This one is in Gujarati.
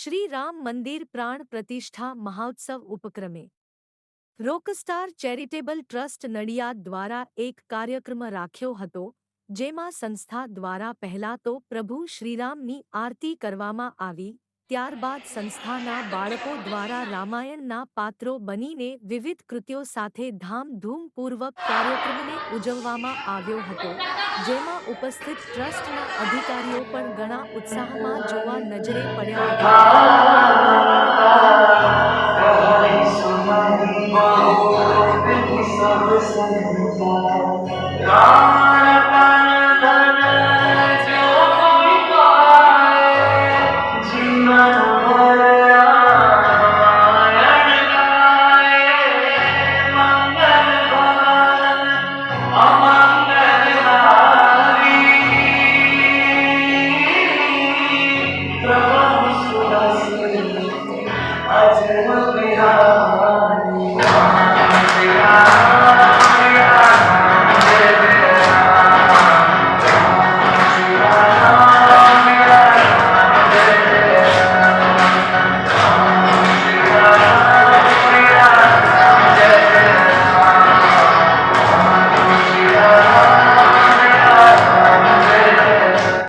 શ્રી રામ મંદિર પ્રાણ પ્રતિષ્ઠા મહોત્સવ ઉપક્રમે રોકસ્ટાર ચેરિટેબલ ટ્રસ્ટ નડિયાદ દ્વારા એક કાર્યક્રમ રાખ્યો હતો, જેમાં સંસ્થા દ્વારા પહેલા તો પ્રભુ શ્રીરામની આરતી કરવામાં આવી, ત્યારબાદ સંસ્થાના બાળકો દ્વારા રામાયણના પાત્રો બનીને વિવિધ કૃત્યો સાથે ધામધૂમપૂર્વક કાર્યક્રમને ઉજવવામાં આવ્યો હતો, જેમાં ઉપસ્થિત ટ્રસ્ટના અધિકારીઓ પણ ઘણા ઉત્સાહમાં જોવા નજરે પડ્યા હતા।